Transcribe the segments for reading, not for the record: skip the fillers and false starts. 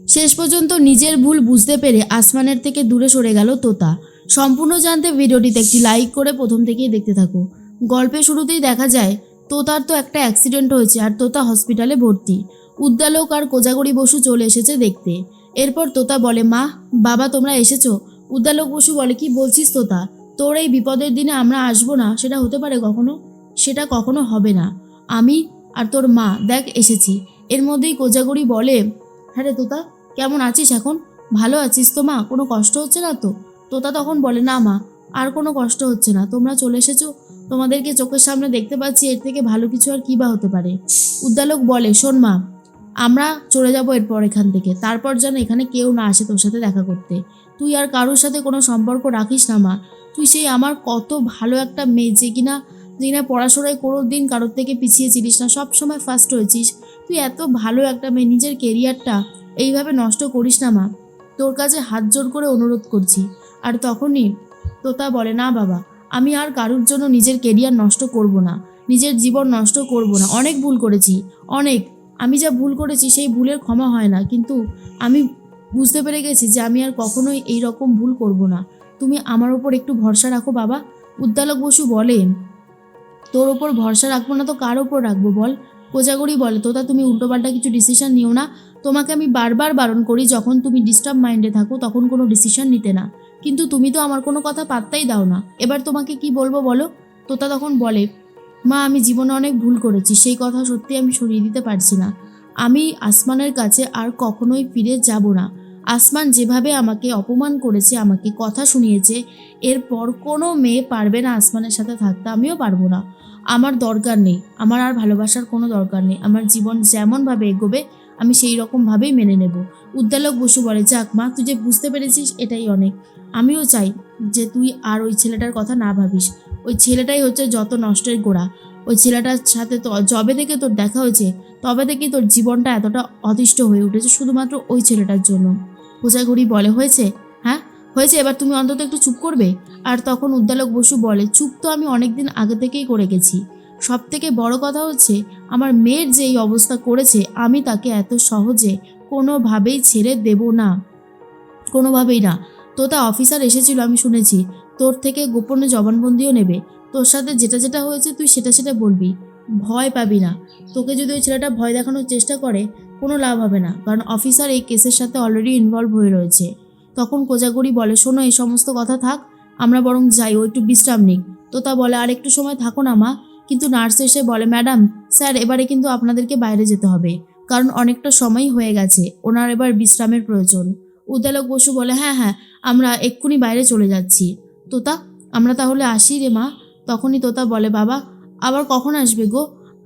শেষ পর্যন্ত নিজের ভুল বুঝতে পেরে আসমানের থেকে দূরে সরে গেল তোতা। সম্পূর্ণ জানতে ভিডিওটিতে একটি লাইক করে প্রথম থেকেই দেখতে থাকো। গল্পের শুরুতেই দেখা যায় তোতার তো একটা অ্যাক্সিডেন্ট হয়েছে আর তোতা হসপিটালে ভর্তি। উদ্দালক আর কোজাগরি বসু চলে এসেছে দেখতে। এরপর তোতা বলে, মা বাবা তোমরা এসেছো? উদ্দালক বসু বলে, কি বলছিস তোতা? তোর এই বিপদের দিনে আমরা আসবো না সেটা হতে পারে কখনো? সেটা কখনো হবে না। আমি আর তোর মা দেখ এসেছি। এর মধ্যেই কোজাগরি বলে, হ্যাঁ রে তোতা, কেমন আছিস এখন? ভালো আছিস তো মা? কোনো কষ্ট হচ্ছে না তো? তোতা তখন বলে, না মা, আর কোনো কষ্ট হচ্ছে না। তোমরা চলে এসেছো, তোমাদেরকে চোখের সামনে দেখতে পাচ্ছি, এর থেকে ভালো কিছু আর কী বা হতে পারে। উদ্দালক বলে, শোন মা, আমরা চলে যাব এরপর এখান থেকে, তারপর যেন এখানে কেউ না আসে তোর সাথে দেখা করতে। তুই আর কারোর সাথে কোনো সম্পর্ক রাখিস না মা। তুই সেই আমার কত ভালো একটা মেয়ে যে কিনা পড়াশোনায় কোনো দিন কারোর থেকে পিছিয়ে ছিলিস না, সব সময় ফার্স্ট হয়েছিস। তুই এত ভালো একটা মেয়ে, নিজের কেরিয়ারটা এইভাবে নষ্ট করিস না মা। তোর কাছে হাত জোর করে অনুরোধ করছি। আর তখনই তোতা বলে, না বাবা, আমি আর কারোর জন্য নিজের কেরিয়ার নষ্ট করব না, নিজের জীবন নষ্ট করব না। অনেক ভুল করেছি, অনেক। আমি যা ভুল করেছি সেই ভুলের ক্ষমা হয় না, কিন্তু আমি বুঝতে পেরে গেছি যে আমি আর কখনোই এই রকম ভুল করব না। তুমি আমার ওপর একটু ভরসা রাখো বাবা। উদ্দালক বসু বলে, তোর ওপর ভরসা রাখবো না তো কার ওপর রাখবো বল? কোজাগরি বলে, তোতা তুমি উল্টোপাল্টা কিছু ডিসিশন নিও না। তোমাকে আমি বারবার বারণ করি, যখন তুমি ডিস্টার্ব মাইন্ডে থাকো তখন কোনো ডিসিশন নিতে না, কিন্তু তুমি তো আমার কোনো কথা পাত্তাই দাও না। এবার তোমাকে কি বলবো বলো? তোতা তখন বলে, মা আমি জীবনে অনেক ভুল করেছি, সেই কথা সত্যি আমি সরিয়ে দিতে পারছি না। আমি আসমানের কাছে আর কখনোই ফিরে যাব না। আসমান যেভাবে আমাকে অপমান করেছে, আমাকে কথা শুনিয়েছে, এরপর কোনো মেয়ে পারবে না আসমানের সাথে থাকতে, আমিও পারবো না। আমার দরকার নেই, আমার আর ভালোবাসার কোনো দরকার নেই। আমার জীবন যেমনভাবে এগোবে আমি সেই রকমভাবেই মেনে নেব। উদ্দালক বসু বলে, যাক মা, তুই যে বুঝতে পেরেছিস এটাই অনেক। আমিও চাই যে তুই আর ওই ছেলেটার কথা না ভাবিস। ওই ছেলেটাই হচ্ছে যত নষ্টের গোড়া। ওই ছেলেটার সাথে তো যবে থেকে তোর দেখা হয়েছে তবে থেকেই তোর জীবনটা এতটা অতিষ্ঠ হয়ে উঠেছে শুধুমাত্র ওই ছেলেটার জন্য। কোজাগরি বলে, হয়েছে, হ্যাঁ হয়েছে, এবার তুমি অন্তত একটু চুপ করবে? আর তখন উদ্দালক বসু বলে, চুপ তো আমি অনেক দিন আগে থেকেই করে গেছি। সব থেকে বড় কথা হচ্ছে, আমার মেয়ের যে এই অবস্থা করেছে আমি তাকে এত সহজে কোনোভাবেই ছেড়ে দেব না, কোনোভাবেই না। তোতা অফিসার এসেছিল, আমি শুনেছি। তোর থেকে গোপনে জবানবন্দিও নেবে। তোর সাথে যেটা যেটা হয়েছে তুই সেটা সেটা বলবি। ভয় পাবি না। তোকে যদি ওই ছেলেটা ভয় দেখানোর চেষ্টা করে কোনো লাভ হবে না, কারণ অফিসার এই কেসের সাথে অলরেডি ইনভলভ হয়ে রয়েছে। তখন কোজাগরি বলে, শোনো, এই সমস্ত কথা থাক, আমরা বরং যাই, ও একটু বিশ্রাম নিক। তোতা বলে, আর একটু সময় থাকো না মা। কিন্তু নার্স এসে বলে, ম্যাডাম স্যার, এবারে কিন্তু আপনাদেরকে বাইরে যেতে হবে, কারণ অনেকটা সময় হয়ে গেছে, ওনার এবার বিশ্রামের প্রয়োজন। উদ্দালক বসু বলে, হ্যাঁ হ্যাঁ, আমরা এক্ষুনি বাইরে চলে যাচ্ছি। তোতা, আমরা তাহলে আসি রে মা। তখনই তোতা বলে, বাবা আবার কখন আসবে গো?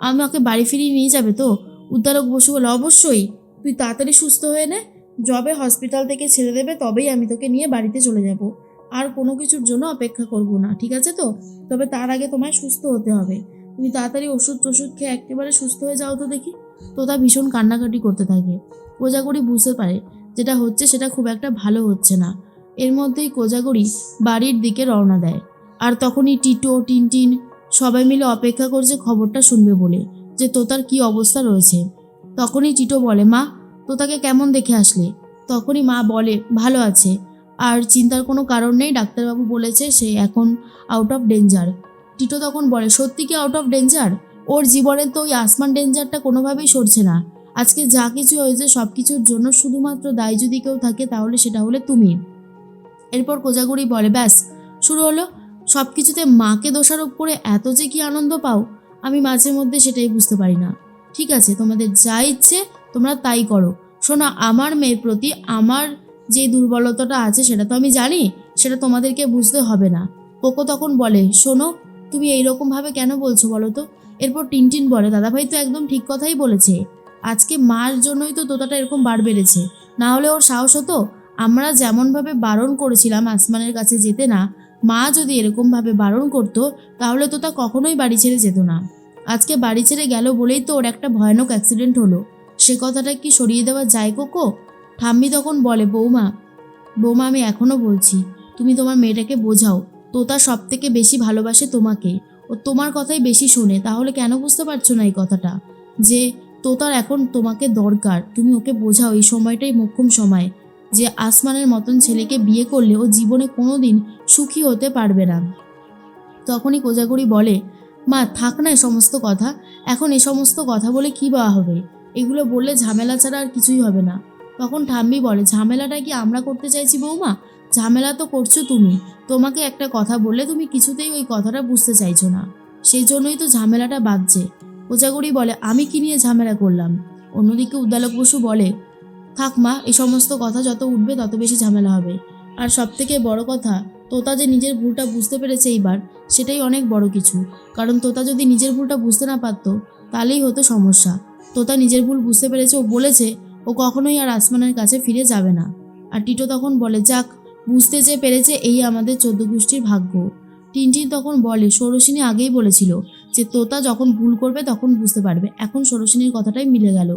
আমাকে বাড়ি ফিরিয়ে নিয়ে যাবে তো? উদ্দালক বসু বলে, অবশ্যই, তুই তাড়াতাড়ি সুস্থ হয়ে নে। যবে হসপিটাল থেকে ছেড়ে দেবে তবেই আমি তোকে নিয়ে বাড়িতে চলে যাব। আর কোনো কিছুর জন্য অপেক্ষা করব না, ঠিক আছে তো? তবে তার আগে তোমায় সুস্থ হতে হবে। তুমি তাড়াতাড়ি ওষুধ খেয়ে একেবারে সুস্থ হয়ে যাও তো দেখি। তোতা ভীষণ কান্নাকাটি করতে থাকে। কোজাগরি বুঝতে পারে যেটা হচ্ছে সেটা খুব একটা ভালো হচ্ছে না। এর মধ্যেই কোজাগরি বাড়ির দিকে রওনা দেয়। আর তখনই টিটো, টিনটিন সবাই মিলে অপেক্ষা করছে খবরটা শুনবে বলে, যে তোতার কি অবস্থা রয়েছে। তখনই টিটো বলে, মা তোতাকে কেমন দেখে আসলে? তখনই মা বলে, ভালো আছে, আর চিন্তার কোনো কারণ নেই, ডাক্তারবাবু বলেছে সে এখন আউট অফ ডেঞ্জার। টিটো তখন বলে, সত্যি কি আউট অফ ডেঞ্জার? ওর জীবনে তো ওই আসমান ডেঞ্জারটা কোনোভাবেই সরছে না। আজকে যা কিছু হয়েছে সব কিছুর জন্য শুধুমাত্র দায়ী যদি কেউ থাকে তাহলে সেটা হলে তুমি। এরপর কোজাগরি বলে, ব্যাস শুরু হলো। সব কিছুতে মাকে দোষারোপ করে এত যে কি আনন্দ পাও, আমি মাঝে মধ্যে সেটাই বুঝতে পারি না। ঠিক আছে, তোমাদের যা ইচ্ছে তোমরা তাই করো। শোনো, আমার মেয়ের প্রতি আমার যে দুর্বলতাটা আছে সেটা তো আমি জানি, সেটা তোমাদেরকে বুঝতে হবে না। কোকো তখন বলে, শোনো, তুমি এইরকমভাবে কেন বলছো বলো তো? এরপর টিনটিন বলে, দাদাভাই তো একদম ঠিক কথাই বলেছে। আজকে মার জন্যই তো তোতাটা এরকম বার বেড়েছে, না হলে ওর সাহস হতো? আমরা যেমনভাবে বারণ করেছিলাম আসমানের কাছে যেতে না, মা যদি এরকমভাবে বারণ করতো তাহলে তোতা কখনোই বাড়ি ছেড়ে যেত না। আজকে বাড়ি ছেড়ে গেল বলেই তো ওর একটা ভয়ানক অ্যাক্সিডেন্ট হলো। সে কথাটা কি সরিয়ে দেওয়া যায় কোকো? ঠাম্মি তখন বলে, বৌমা বৌমা আমি এখনও বলছি, তুমি তোমার মেয়েটাকে বোঝাও। তোতা সব থেকে বেশি ভালোবাসে তোমাকে, ও তোমার কথাই বেশি শোনে। তাহলে কেন বুঝতে পারছো না এই কথাটা, যে তোতার এখন তোমাকে দরকার, তুমি ওকে বোঝাও এই সময়টাই মোক্ষম সময়, যে আসমানের মতন ছেলেকে বিয়ে করলে ও জীবনে কোনো দিন সুখী হতে পারবে না। তখনই কোজাগরি বলে, মা থাক না এ সমস্ত কথা, এখন এ সমস্ত কথা বলে কী বা হবে, এগুলো বললে ঝামেলা ছাড়া আর কিছুই হবে না। তখন ঠাম্মি বলে, ঝামেলাটা কি আমরা করতে চাইছি বৌমা? ঝামেলা তো করছো তুমি। তোমাকে একটা কথা বললে তুমি কিছুতেই ওই কথাটা বুঝতে চাইছো না, সেই জন্যই তো ঝামেলাটা বাঁধছে। কোজাগরি বলে, আমি কি নিয়ে ঝামেলা করলাম? অন্যদিকে উদ্দালক বসু বলে, থাক মা, এই সমস্ত কথা যত উঠবে তত বেশি ঝামেলা হবে। আর সবথেকে বড় কথা, তোতা যে নিজের ভুলটা বুঝতে পেরেছে এইবার, সেটাই অনেক বড় কিছু। কারণ তোতা যদি নিজের ভুলটা বুঝতে না পারতো তাহলেই হতো সমস্যা। তোতা নিজের ভুল বুঝতে পেরেছে, ও বলেছে ও কখনোই আর আসমানের কাছে ফিরে যাবে না। আর টিটো তখন বলে, যাক, বুঝতে যে পেরেছে এই আমাদের 14 গোষ্ঠীর ভাগ্য। টিনটিন তখন বলে, ষোড়শিনী আগেই বলেছিল যে তোতা যখন ভুল করবে তখন বুঝতে পারবে, এখন ষোড়শিনীর কথাটাই মিলে গেল।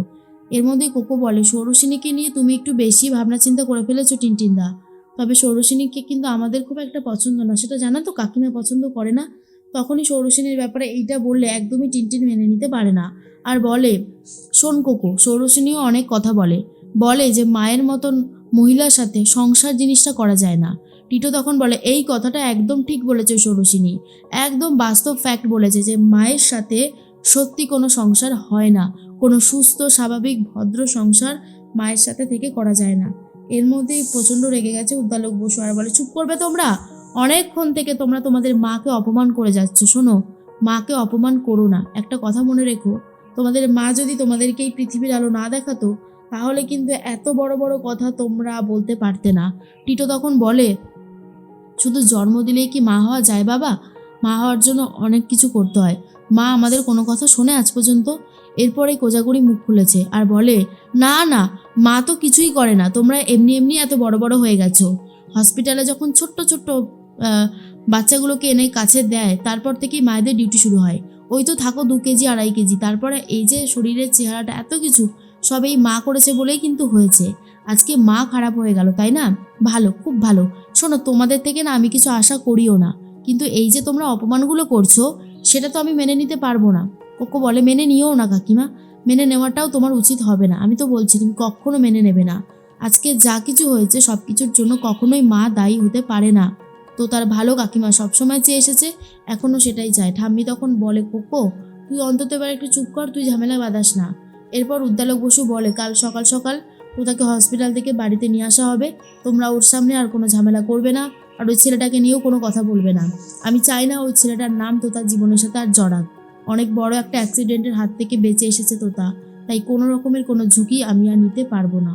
এর মধ্যে কোকো বলে, ষোড়শিনীকে নিয়ে তুমি একটু বেশি ভাবনা চিন্তা করে ফেলেছো টিনটিনদা। তবে ষোড়শিনীকে কিন্তু আমাদের খুব একটা পছন্দ না, সেটা জানা তো, কাকিমা পছন্দ করে না। তখনই ষোড়শিনীর ব্যাপারে এইটা বললে একদমই টিনটিন মেনে নিতে পারে না। আর বলে, শোন কোকো, ষোড়শিনীও অনেক কথা বলে, বলে যে মায়ের মতন মহিলার সাথে সংসার জিনিসটা করা যায় না। টিটো তখন বলে, এই কথাটা একদম ঠিক বলেছে ষোড়শিনী, একদম বাস্তব ফ্যাক্ট বলেছে যে মায়ের সাথে সত্যি কোনো সংসার হয় না, কোনো সুস্থ স্বাভাবিক ভদ্র সংসার মায়ের সাথে থেকে করা যায় না। এর মধ্যেই প্রচণ্ড রেগে গেছে উদ্দালক বসু আর বলে, চুপ করবে তোমরা? অনেকক্ষণ থেকে তোমরা তোমাদের মাকে অপমান করে যাচ্ছ। শোনো, মাকে অপমান করো না। একটা কথা মনে রেখো, তোমাদের মা যদি তোমাদেরকে এই পৃথিবীর আলো না দেখাতো তাহলে কিন্তু এত বড় বড় কথা তোমরা বলতে পারতে না। টিটো তখন বলে, শুধু জন্ম দিলেই কি মা হওয়া যায় বাবা? মা হওয়ার জন্য অনেক কিছু করতে হয়। মা আমাদের কোনো কথা শোনে আজ পর্যন্ত? এরপরে কোজাগরি মুখ খুলেছে আর বলে, না না, মা তো কিছুই করে না, তোমরা এমনি এমনি এত বড় বড় হয়ে গেছো। হসপিটালে যখন ছোট্ট ছোট্ট বাচ্চাগুলোকে এনে কাছে দেয় তারপর থেকেই মায়েদের ডিউটি শুরু হয়। ওই তো থাকো 2 কেজি 2.5 কেজি, তারপরে এই যে শরীরের চেহারাটা এত কিছু, সব এই মা করেছে বলেই কিন্তু হয়েছে। আজকে মা খারাপ হয়ে গেল, তাই না? ভালো, খুব ভালো। শোনো, তোমাদের থেকে না আমি কিছু আশা করিও না, কিন্তু এই যে তোমরা অপমানগুলো করছো সেটা তো আমি মেনে নিতে পারবো না। কোকো বলে, মেনে নিও না কাকিমা, মেনে নেওয়াটাও তোমার উচিত হবে না। আমি তো বলছি তুমি কখনো মেনে নেবে না। আজকে যা কিছু হয়েছে সব কিছুর জন্য কখনোই মা দায়ী হতে পারে না। তো তার ভালো কাকিমা সবসময় চেয়ে এসেছে, এখনও সেটাই চায়। ঠাম্মি তখন বলে, কোকো তুই অন্তত এবার একটু চুপ কর, তুই ঝামেলা বাঁধাস না। এরপর উদ্দালক বসু বলে, কাল সকাল সকাল তোতাকে হসপিটাল থেকে বাড়িতে নিয়ে আসা হবে। তোমরা ওর সামনে আর কোনো ঝামেলা করবে না, আর ওই ছেলেটাকে নিয়েও কোনো কথা বলবে না। আমি চাই না ওই ছেলেটার নাম তোতার জীবনের সাথে আর জড়াক। অনেক বড় একটা অ্যাক্সিডেন্টের হাত থেকে বেঁচে এসেছে তোতা, তাই কোনো রকমের কোনো ঝুঁকি আমি আর নিতে পারবো না।